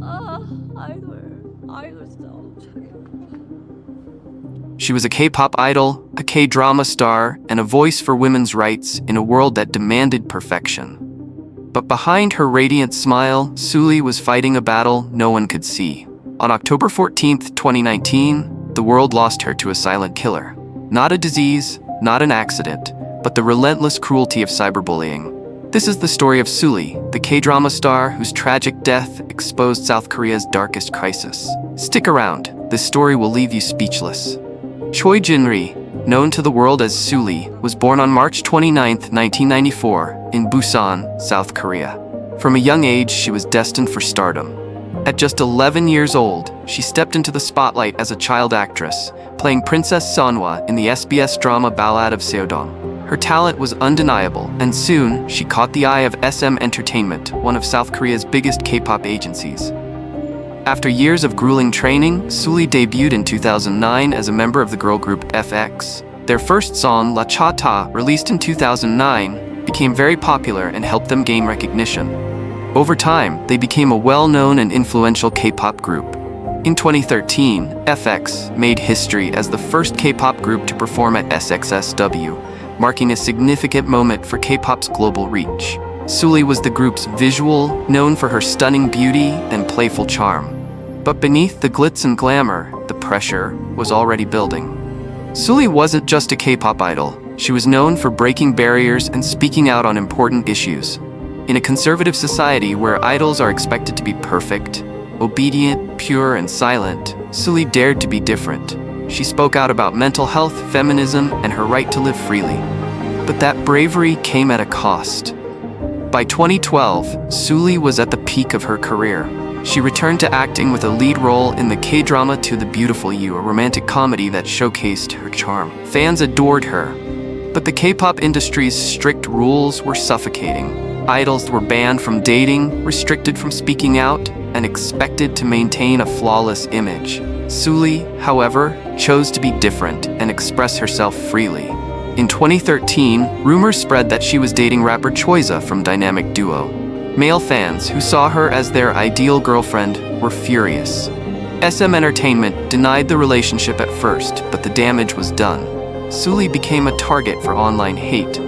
아이돌 진짜 She was a K-pop idol, a K-drama star, and a voice for women's rights in a world that demanded perfection. But behind her radiant smile, Sulli was fighting a battle no one could see. On October 14th, 2019, the world lost her to a silent killer. Not a disease, not an accident, but the relentless cruelty of cyberbullying. This is the story of Sulli, the K-drama star whose tragic death exposed South Korea's darkest crisis. Stick around, this story will leave you speechless. Choi Jin-ri, known to the world as Sulli, was born on March 29, 1994, in Busan, South Korea. From a young age, she was destined for stardom. At just 11 years old, she stepped into the spotlight as a child actress, playing Princess Sonhwa in the SBS drama Ballad of Seodong. Her talent was undeniable, and soon, she caught the eye of SM Entertainment, one of South Korea's biggest K-pop agencies. After years of grueling training, Sulli debuted in 2009 as a member of the girl group FX. Their first song, La Cha Ta, released in 2009, became very popular and helped them gain recognition. Over time, they became a well-known and influential K-pop group. In 2013, FX made history as the first K-pop group to perform at SXSW, marking a significant moment for K-pop's global reach. Sulli was the group's visual, known for her stunning beauty and playful charm. But beneath the glitz and glamour, the pressure was already building. Sulli wasn't just a K-pop idol. She was known for breaking barriers and speaking out on important issues. In a conservative society where idols are expected to be perfect, obedient, pure, and silent, Sulli dared to be different. She spoke out about mental health, feminism, and her right to live freely. But that bravery came at a cost. By 2012, Sulli was at the peak of her career. She returned to acting with a lead role in the K-drama To the Beautiful You, a romantic comedy that showcased her charm. Fans adored her, but the K-pop industry's strict rules were suffocating. Idols were banned from dating, restricted from speaking out, and expected to maintain a flawless image. Sulli, however, chose to be different and express herself freely. In 2013, rumors spread that she was dating rapper Choiza from dynamic duo. Male fans, who saw her as their ideal girlfriend, were furious. SM Entertainment denied the relationship at first, but the damage was done. Sulli became a target for online hate.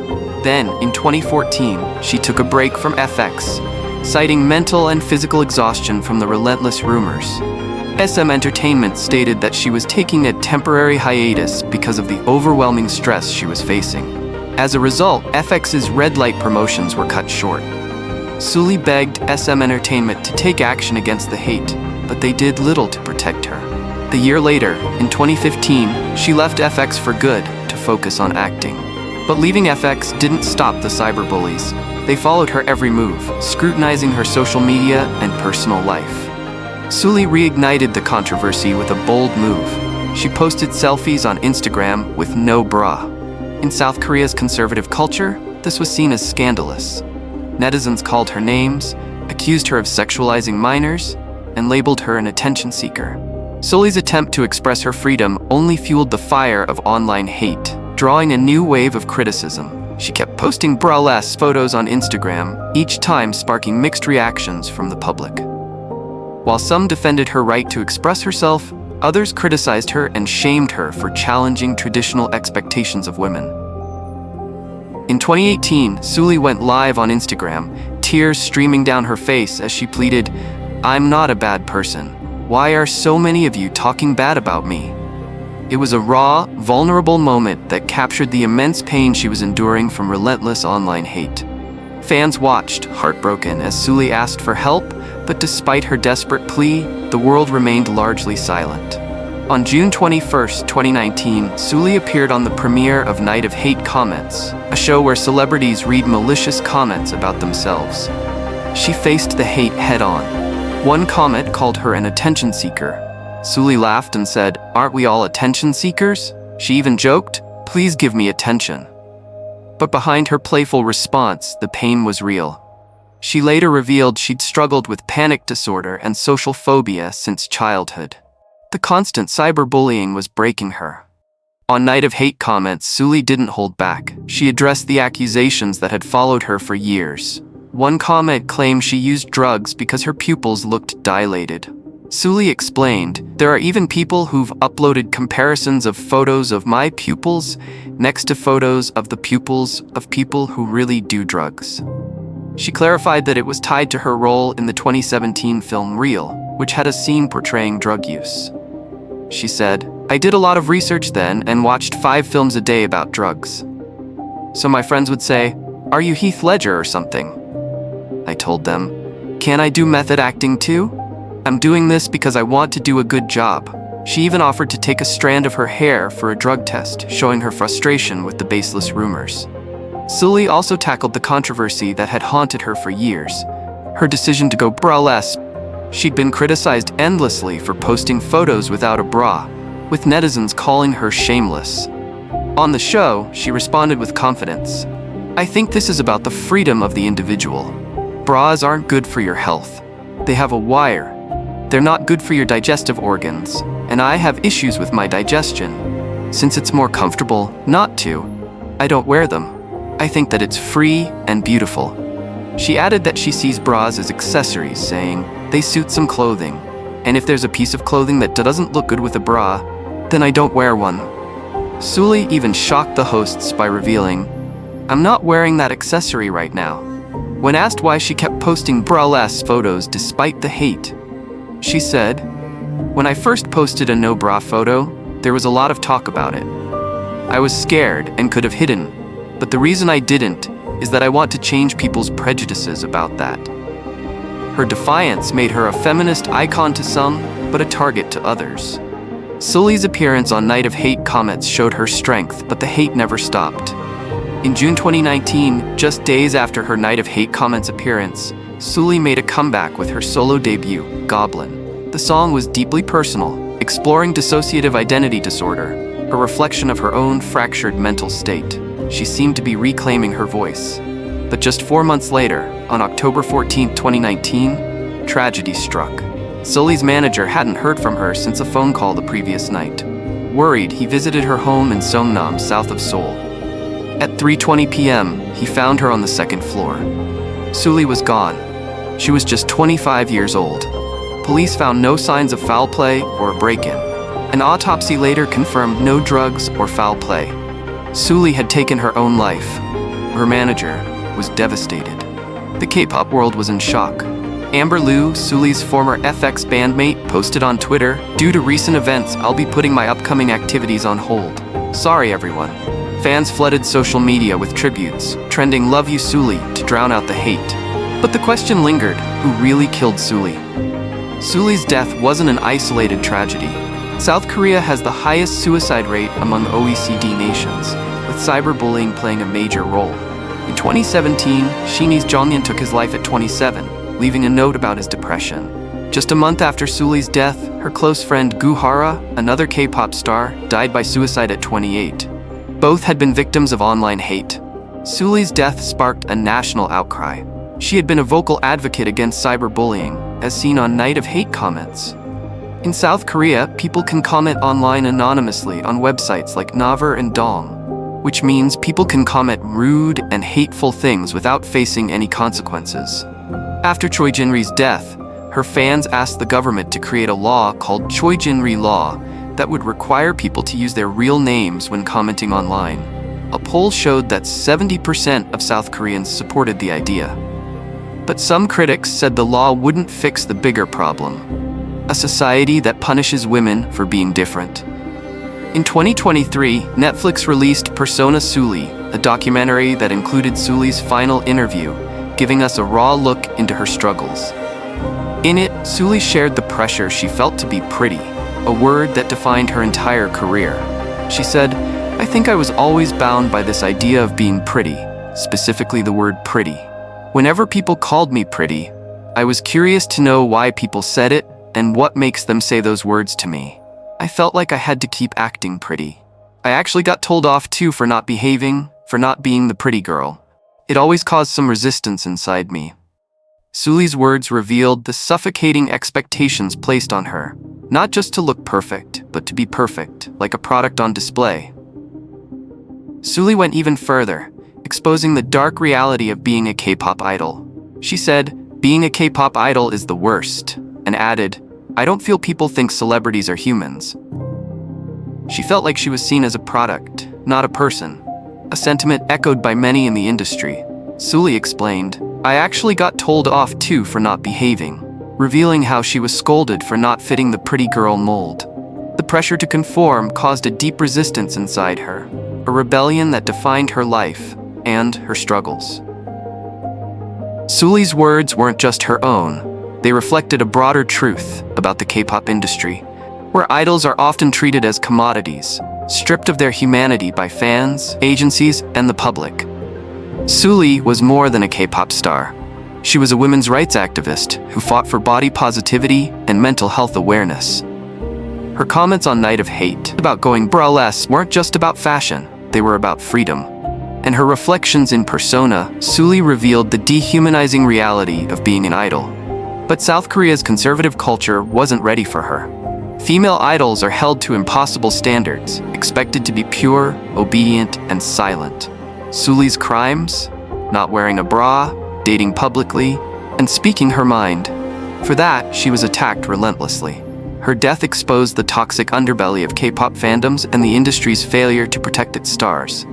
Then, in 2014, she took a break from FX, citing mental and physical exhaustion from the relentless rumors. SM Entertainment stated that she was taking a temporary hiatus because of the overwhelming stress she was facing. As a result, FX's red light promotions were cut short. Sulli begged SM Entertainment to take action against the hate, but they did little to protect her. The year later, in 2015, she left FX for good to focus on acting. But leaving FX didn't stop the cyberbullies. They followed her every move, scrutinizing her social media and personal life. Sulli reignited the controversy with a bold move. She posted selfies on Instagram with no bra. In South Korea's conservative culture, this was seen as scandalous. Netizens called her names, accused her of sexualizing minors, and labeled her an attention seeker. Sulli's attempt to express her freedom only fueled the fire of online hate, drawing a new wave of criticism. She kept posting bra-less photos on Instagram, each time sparking mixed reactions from the public. While some defended her right to express herself, others criticized her and shamed her for challenging traditional expectations of women. In 2018, Sulli went live on Instagram, tears streaming down her face as she pleaded, "I'm not a bad person. Why are so many of you talking bad about me?" It was a raw, vulnerable moment that captured the immense pain she was enduring from relentless online hate. Fans watched, heartbroken, as Sulli asked for help, but despite her desperate plea, the world remained largely silent. On June 21, 2019, Sulli appeared on the premiere of Night of Hate Comments, a show where celebrities read malicious comments about themselves. She faced the hate head-on. One comment called her an attention seeker. Sulli laughed and said, "Aren't we all attention seekers?" She even joked, "Please give me attention." But behind her playful response, the pain was real. She later revealed she'd struggled with panic disorder and social phobia since childhood. The constant cyberbullying was breaking her. On Night of Hate Comments, Sulli didn't hold back. She addressed the accusations that had followed her for years. One comment claimed she used drugs because her pupils looked dilated. Sulli explained, "There are even people who've uploaded comparisons of photos of my pupils next to photos of the pupils of people who really do drugs." She clarified that it was tied to her role in the 2017 film Real, which had a scene portraying drug use. She said, "I did a lot of research then and watched 5 films a day about drugs. So my friends would say, 'Are you Heath Ledger or something?' I told them, 'Can I do method acting too? I'm doing this because I want to do a good job.'" She even offered to take a strand of her hair for a drug test, showing her frustration with the baseless rumors. Sulli also tackled the controversy that had haunted her for years, her decision to go bra-less. She'd been criticized endlessly for posting photos without a bra, with netizens calling her shameless. On the show, she responded with confidence, "I think this is about the freedom of the individual. Bras aren't good for your health. They have a wire. They're not good for your digestive organs, and I have issues with my digestion. Since it's more comfortable not to, I don't wear them. I think that it's free and beautiful." She added that she sees bras as accessories, saying, "They suit some clothing, and if there's a piece of clothing that doesn't look good with a bra, then I don't wear one." Sulli even shocked the hosts by revealing, "I'm not wearing that accessory right now." When asked why she kept posting bra-less photos despite the hate, she said, "When I first posted a no-bra photo, there was a lot of talk about it. I was scared and could have hidden, but the reason I didn't is that I want to change people's prejudices about that." Her defiance made her a feminist icon to some, but a target to others. Sulli's appearance on Night of Hate comments showed her strength, but the hate never stopped. In June 2019, just days after her Night of Hate comments appearance, Sulli made a comeback with her solo debut, Goblin. The song was deeply personal, exploring dissociative identity disorder, a reflection of her own fractured mental state. She seemed to be reclaiming her voice. But just 4 months later, on October 14, 2019, tragedy struck. Sulli's manager hadn't heard from her since a phone call the previous night. Worried, he visited her home in Songnam, south of Seoul. At 3:20 p.m., he found her on the 2nd floor. Sulli was gone. She was just 25 years old. Police found no signs of foul play or a break-in. An autopsy later confirmed no drugs or foul play. Sulli had taken her own life. Her manager was devastated. The K-pop world was in shock. Amber Liu, Sulli's former FX bandmate, posted on Twitter, "Due to recent events, I'll be putting my upcoming activities on hold. Sorry everyone." Fans flooded social media with tributes, trending "Love you Sulli" to drown out the hate. But the question lingered, who really killed Sulli? Sulli's death wasn't an isolated tragedy. South Korea has the highest suicide rate among OECD nations, with cyberbullying playing a major role. In 2017, Shinee Jonghyun took his life at 27, leaving a note about his depression. Just a month after Sulli's death, her close friend Gu Hara, another K-pop star, died by suicide at 28. Both had been victims of online hate. Sulli's death sparked a national outcry. She had been a vocal advocate against cyberbullying, as seen on Night of Hate comments. In South Korea, people can comment online anonymously on websites like Naver and Dong, which means people can comment rude and hateful things without facing any consequences. After Choi Jin-ri's death, her fans asked the government to create a law called Choi Jin-ri Law that would require people to use their real names when commenting online. A poll showed that 70% of South Koreans supported the idea. But some critics said the law wouldn't fix the bigger problem: a society that punishes women for being different. In 2023, Netflix released Persona Sulli, a documentary that included Sulli's final interview, giving us a raw look into her struggles. In it, Sulli shared the pressure she felt to be pretty, a word that defined her entire career. She said, "I think I was always bound by this idea of being pretty, specifically the word pretty. Whenever people called me pretty, I was curious to know why people said it and what makes them say those words to me. I felt like I had to keep acting pretty. I actually got told off too for not behaving, for not being the pretty girl. It always caused some resistance inside me." Sulli's words revealed the suffocating expectations placed on her, not just to look perfect, but to be perfect, like a product on display. Sulli went even further, exposing the dark reality of being a K-pop idol. She said, "Being a K-pop idol is the worst," and added, "I don't feel people think celebrities are humans." She felt like she was seen as a product, not a person, a sentiment echoed by many in the industry. Sulli explained, "I actually got told off too for not behaving," revealing how she was scolded for not fitting the pretty girl mold. The pressure to conform caused a deep resistance inside her, a rebellion that defined her life and her struggles. Sulli's words weren't just her own. They reflected a broader truth about the K-pop industry, where idols are often treated as commodities, stripped of their humanity by fans, agencies, and the public. Sulli was more than a K-pop star. She was a women's rights activist who fought for body positivity and mental health awareness. Her comments on Night of Hate about going braless weren't just about fashion, they were about freedom. And her reflections in Persona, Sulli revealed the dehumanizing reality of being an idol. But South Korea's conservative culture wasn't ready for her. Female idols are held to impossible standards, expected to be pure, obedient, and silent. Sulli's crimes? Not wearing a bra, dating publicly, and speaking her mind. For that, she was attacked relentlessly. Her death exposed the toxic underbelly of K-pop fandoms and the industry's failure to protect its stars.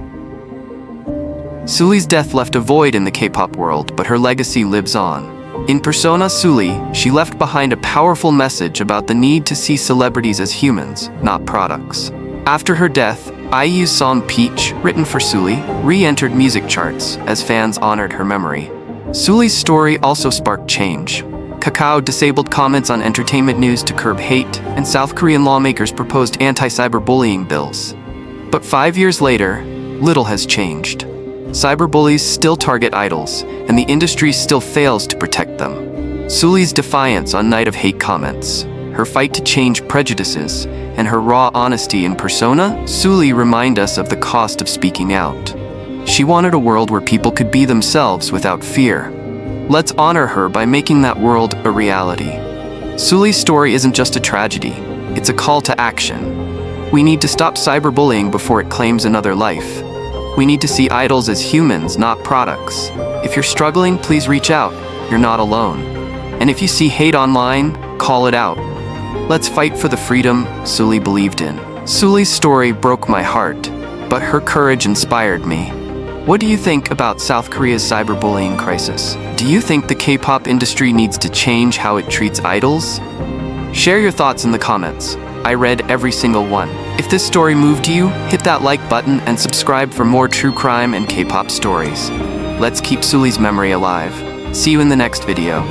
Sulli's death left a void in the K-pop world, but her legacy lives on. In Persona Sulli, she left behind a powerful message about the need to see celebrities as humans, not products. After her death, IU's song Peach, written for Sulli, re-entered music charts as fans honored her memory. Sulli's story also sparked change. Kakao disabled comments on entertainment news to curb hate, and South Korean lawmakers proposed anti-cyberbullying bills. But 5 years later, little has changed. Cyberbullies still target idols, and the industry still fails to protect them. Sulli's defiance on Night of Hate comments, her fight to change prejudices, and her raw honesty in Persona, Sulli remind us of the cost of speaking out. She wanted a world where people could be themselves without fear. Let's honor her by making that world a reality. Sulli's story isn't just a tragedy, it's a call to action. We need to stop cyberbullying before it claims another life. We need to see idols as humans, not products. If you're struggling, please reach out. You're not alone. And if you see hate online, call it out. Let's fight for the freedom Sulli believed in. Sulli's story broke my heart, but her courage inspired me. What do you think about South Korea's cyberbullying crisis? Do you think the K-pop industry needs to change how it treats idols? Share your thoughts in the comments. I read every single one. If this story moved you, hit that like button and subscribe for more true crime and K-pop stories. Let's keep Sulli's memory alive. See you in the next video.